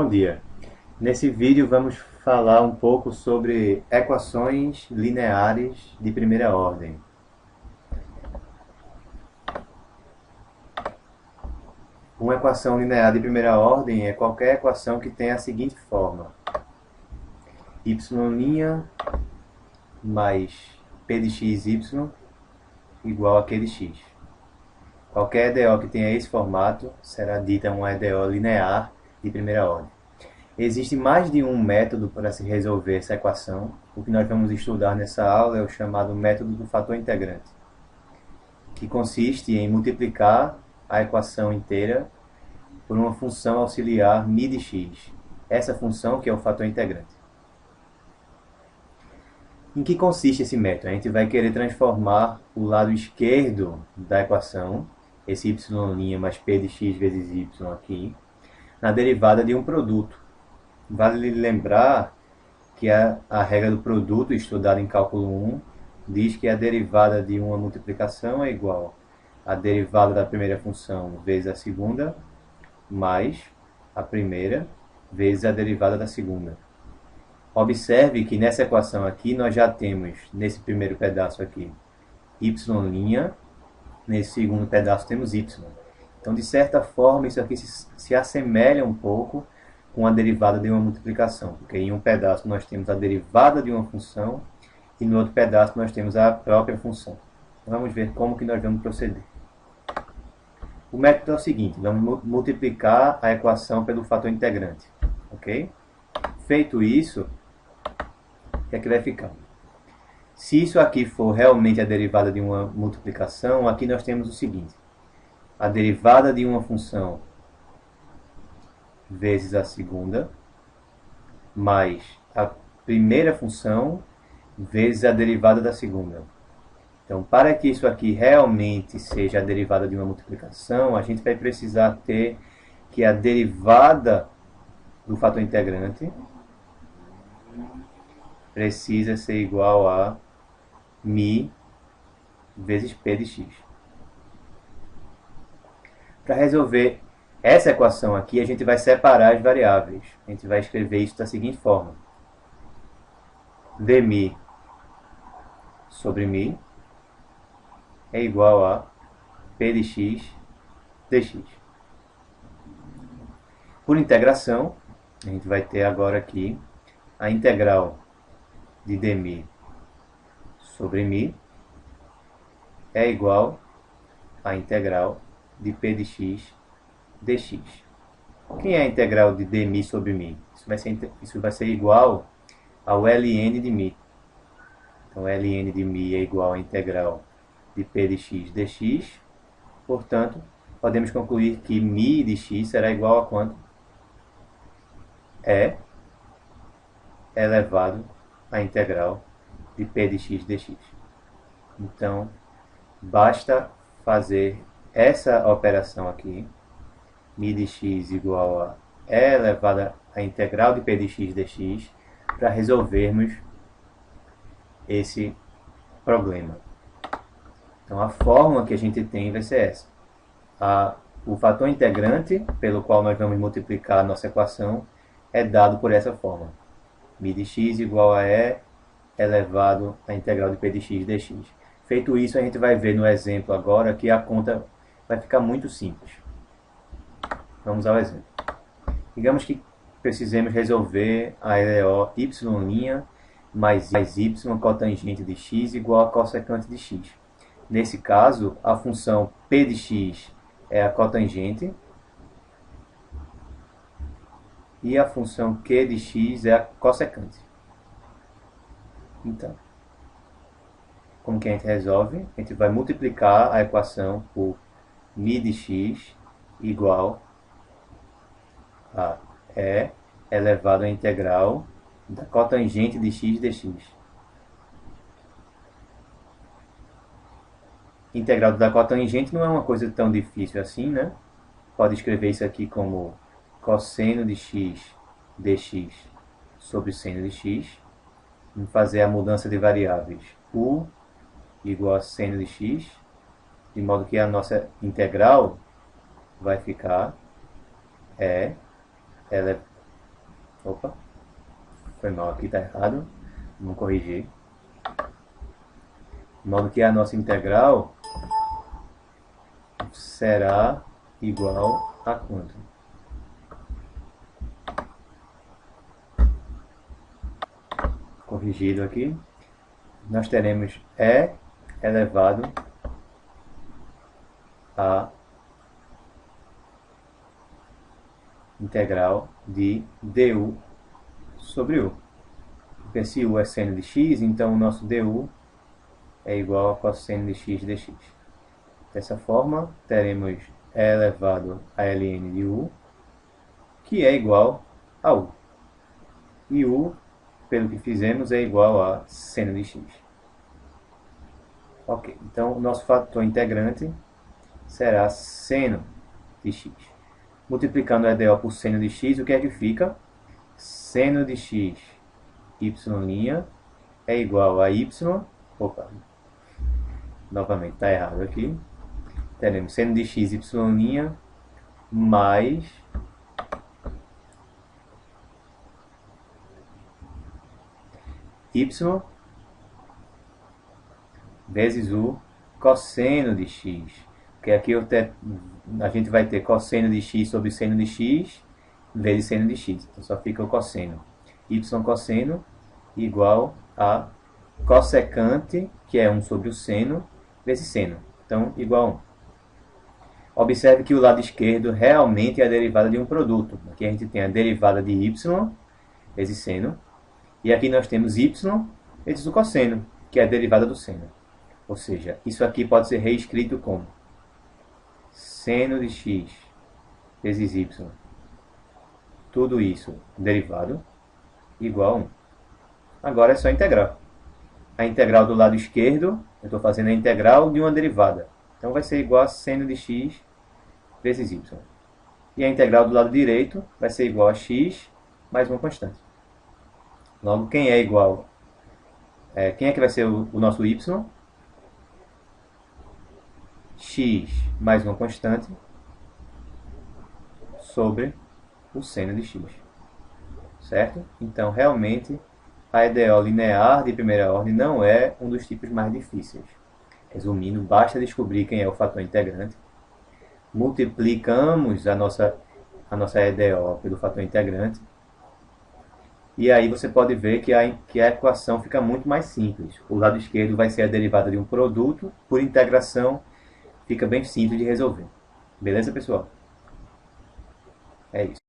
Bom dia. Nesse vídeo vamos falar um pouco sobre equações lineares de primeira ordem. Uma equação linear de primeira ordem é qualquer equação que tenha a seguinte forma: y' mais p de xy igual a q de x. Qualquer EDO que tenha esse formato será dita uma EDO linear de primeira ordem. Existe mais de um método para se resolver essa equação. O que nós vamos estudar nessa aula é o chamado método do fator integrante, que consiste em multiplicar a equação inteira por uma função auxiliar μ de x. Essa função que é o fator integrante. Em que consiste esse método? A gente vai querer transformar o lado esquerdo da equação, esse y' mais p de x vezes y aqui, na derivada de um produto. Vale lembrar que a regra do produto, estudada em cálculo 1, diz que a derivada de uma multiplicação é igual à derivada da primeira função vezes a segunda, mais a primeira vezes a derivada da segunda. Observe que nessa equação aqui nós já temos, nesse primeiro pedaço aqui, y', nesse segundo pedaço temos y. Então, de certa forma, isso aqui se assemelha um pouco com a derivada de uma multiplicação, porque em um pedaço nós temos a derivada de uma função e no outro pedaço nós temos a própria função. Vamos ver como que nós vamos proceder. O método é o seguinte: vamos multiplicar a equação pelo fator integrante. Ok? Feito isso, o que é que vai ficar? Se isso aqui for realmente a derivada de uma multiplicação, aqui nós temos o seguinte: a derivada de uma função vezes a segunda, mais a primeira função vezes a derivada da segunda. Então, para que isso aqui realmente seja a derivada de uma multiplicação, a gente vai precisar ter que a derivada do fator integrante precisa ser igual a μ vezes p de x. Para resolver essa equação aqui, a gente vai separar as variáveis. A gente vai escrever isso da seguinte forma: dμ sobre μ é igual a p de x dx. Por integração, a gente vai ter agora aqui a integral de dμ sobre μ é igual à integral de p de x dx. Quem é a integral de dμ sobre μ? Isso vai ser igual ao ln de μ. Então, ln de μ é igual à integral de p de x dx. Portanto, podemos concluir que μ de x será igual a quanto? É elevado à integral de p de x dx. Então, basta fazer essa operação aqui, μ de x igual a e elevado à integral de p de x dx, para resolvermos esse problema. Então, a fórmula que a gente tem vai ser essa. O fator integrante, pelo qual nós vamos multiplicar a nossa equação, é dado por essa fórmula: μ de x igual a e elevado à integral de p de x dx. Feito isso, a gente vai ver no exemplo agora que a conta vai ficar muito simples. Vamos ao exemplo. Digamos que precisemos resolver a EDO y' mais y cotangente de x igual a cossecante de x. Nesse caso, a função p de x é a cotangente e a função q de x é a cossecante. Então, como que a gente resolve? A gente vai multiplicar a equação por μ de x igual a e elevado à integral da cotangente de x dx. Integral da cotangente não é uma coisa tão difícil assim, né? Pode escrever isso aqui como cosseno de x dx sobre seno de x. Vamos fazer a mudança de variáveis. U igual a seno de x, de modo que a nossa integral vai ficar Opa, foi mal aqui, tá errado. Vamos corrigir. De modo que a nossa integral será igual a quanto? Corrigido aqui. Nós teremos E elevado a integral de du sobre u. Porque se u é seno de x, então o nosso du é igual a cosseno de x dx. Dessa forma, teremos E elevado a ln de u, que é igual a u. E u, pelo que fizemos, é igual a seno de x. Ok, então o nosso fator integrante será seno de x. Multiplicando o EDO por seno de x, o que é que fica? Seno de x y' é igual a y. Opa, novamente está errado aqui. Teremos seno de x y' mais y vezes o cosseno de x. Porque aqui a gente vai ter cosseno de x sobre seno de x vezes seno de x. Então só fica o cosseno. Y cosseno igual a cossecante, que é 1 sobre o seno, vezes seno. Então, igual a 1. Observe que o lado esquerdo realmente é a derivada de um produto. Aqui a gente tem a derivada de y vezes seno. E aqui nós temos y vezes o cosseno, que é a derivada do seno. Ou seja, isso aqui pode ser reescrito como seno de x vezes y, tudo isso derivado, igual a 1. Agora é só integrar. A integral do lado esquerdo, eu estou fazendo a integral de uma derivada. Então vai ser igual a seno de x vezes y. E a integral do lado direito vai ser igual a x mais uma constante. Logo, quem é igual? Quem é que vai ser o nosso y? X mais uma constante sobre o seno de x. Certo? Então, realmente, a EDO linear de primeira ordem não é um dos tipos mais difíceis. Resumindo, basta descobrir quem é o fator integrante. Multiplicamos a nossa EDO pelo fator integrante. E aí você pode ver que a equação fica muito mais simples. O lado esquerdo vai ser a derivada de um produto. Por integração, fica bem simples de resolver. Beleza, pessoal? É isso.